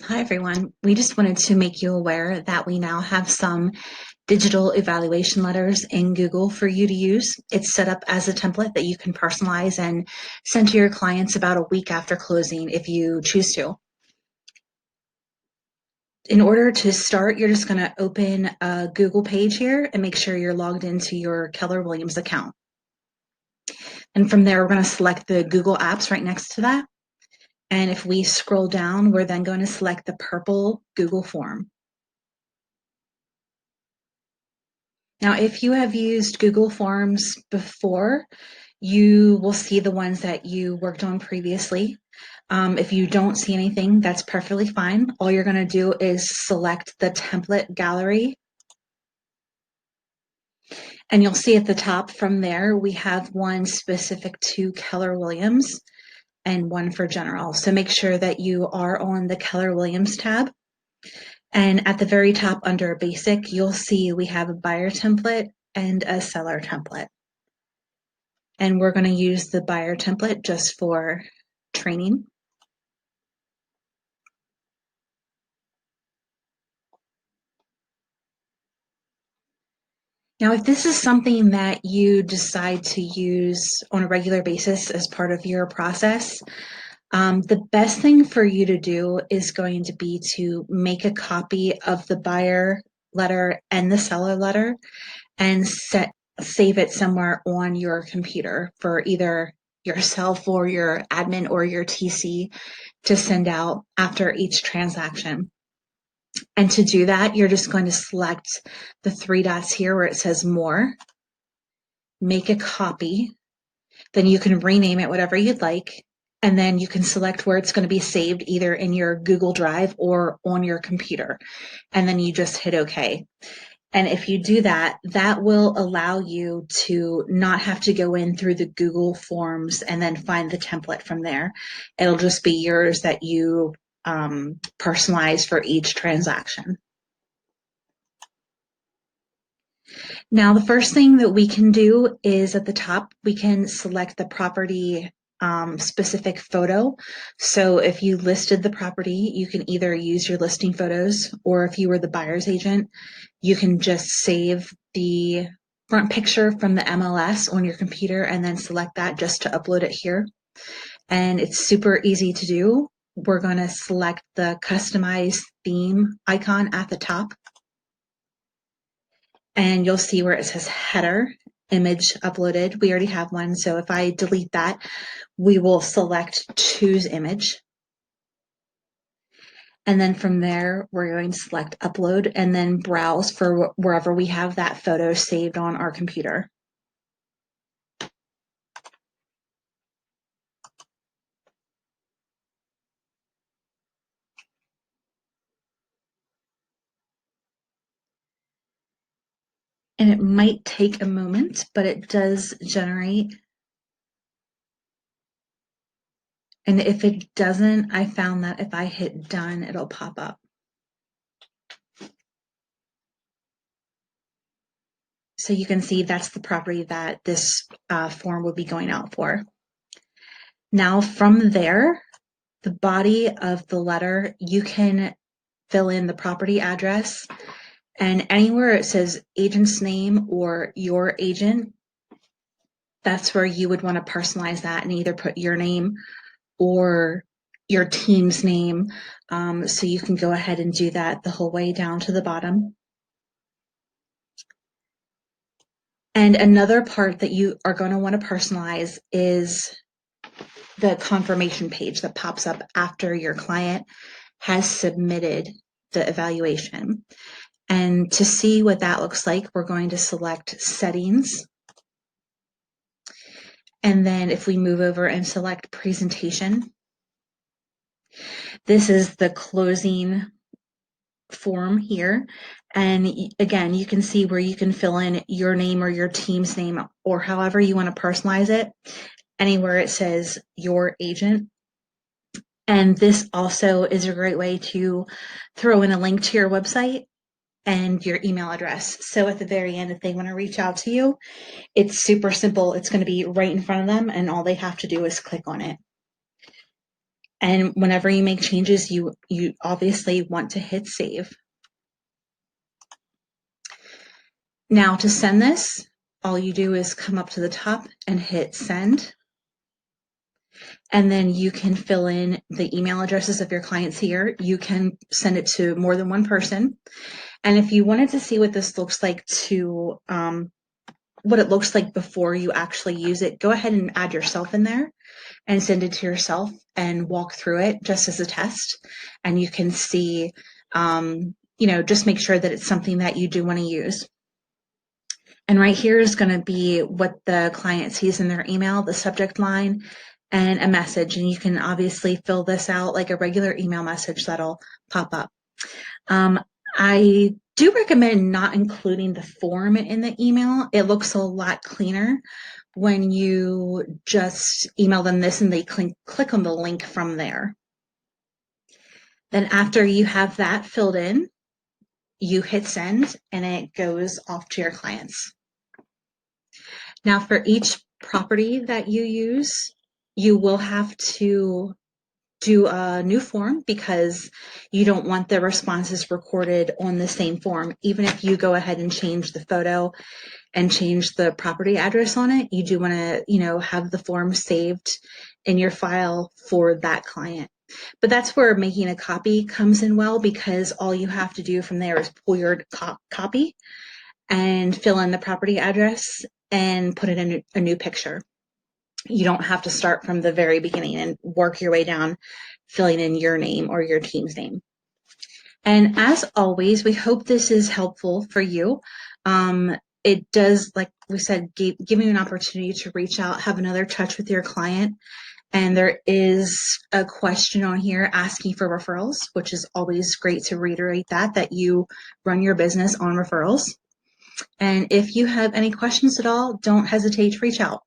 Hi, everyone. We just wanted to make you aware that we now have some digital evaluation letters in Google for you to use. It's set up as a template that you can personalize and send to your clients about a week after closing if you choose to. In order to start, you're just going to open a Google page here and make sure you're logged into your Keller Williams account. And from there, we're going to select the Google Apps right next to that. And if we scroll down, we're then going to select the purple Google form. Now, if you have used Google Forms before, you will see the ones that you worked on previously. If you don't see anything, that's perfectly fine. All you're going to do is select the template gallery. And you'll see at the top from there, we have one specific to Keller Williams and one for general. So make sure that you are on the Keller Williams tab. And at the very top under basic, you'll see we have a buyer template and a seller template. And we're going to use the buyer template just for training. Now, if this is something that you decide to use on a regular basis as part of your process, the best thing for you to do is going to be to make a copy of the buyer letter and the seller letter and save it somewhere on your computer for either yourself or your admin or your TC to send out after each transaction. And to do that, you're just going to select the three dots here where it says more, make a copy, then you can rename it whatever you'd like, and then you can select where it's going to be saved either in your Google Drive or on your computer. And then you just hit OK. And if you do that, that will allow you to not have to go in through the Google Forms and then find the template from there. It'll just be yours that you personalize for each transaction. Now, the first thing that we can do is at the top, we can select the property specific photo. So if you listed the property, you can either use your listing photos, or if you were the buyer's agent, you can just save the front picture from the MLS on your computer and then select that just to upload it here. And it's super easy to do. We're going to select the customize theme icon at the top. And you'll see where it says header image uploaded. We already have one. So if I delete that, we will select choose image. And then from there, we're going to select upload and then browse for wherever we have that photo saved on our computer. And it might take a moment, but it does generate. And if it doesn't, I found that if I hit done, it'll pop up. So you can see that's the property that this form would be going out for. Now from there, the body of the letter, you can fill in the property address, and anywhere it says agent's name or your agent, that's where you would want to personalize that and either put your name or your team's name. So you can go ahead and do that the whole way down to the bottom. And another part that you are going to want to personalize is the confirmation page that pops up after your client has submitted the evaluation. And to see what that looks like, we're going to select settings. And then if we move over and select presentation, this is the closing form here. And again, you can see where you can fill in your name or your team's name or however you want to personalize it, anywhere it says your agent. And this also is a great way to throw in a link to your website and your email address. So at the very end, if they want to reach out to you, it's super simple. It's going to be right in front of them, and all they have to do is click on it. And whenever you make changes, you obviously want to hit save. Now to send this, all you do is come up to the top and hit send. And then you can fill in the email addresses of your clients here. You can send it to more than one person. And if you wanted to see what this looks like what it looks like before you actually use it, go ahead and add yourself in there and send it to yourself and walk through it just as a test. And you can see, just make sure that it's something that you do want to use. And right here is going to be what the client sees in their email, the subject line, and a message. And you can obviously fill this out like a regular email message that'll pop up. I do recommend not including the form in the email. It looks a lot cleaner when you just email them this and they click on the link from there. Then after you have that filled in, you hit send and it goes off to your clients. Now for each property that you use, you will have to do a new form because you don't want the responses recorded on the same form. Even if you go ahead and change the photo and change the property address on it, you do want to, have the form saved in your file for that client. But that's where making a copy comes in well, because all you have to do from there is pull your copy and fill in the property address and put it in a new picture. You don't have to start from the very beginning and work your way down, filling in your name or your team's name. And as always, we hope this is helpful for you. It does, like we said, give you an opportunity to reach out, have another touch with your client. And there is a question on here asking for referrals, which is always great to reiterate that you run your business on referrals. And if you have any questions at all, don't hesitate to reach out.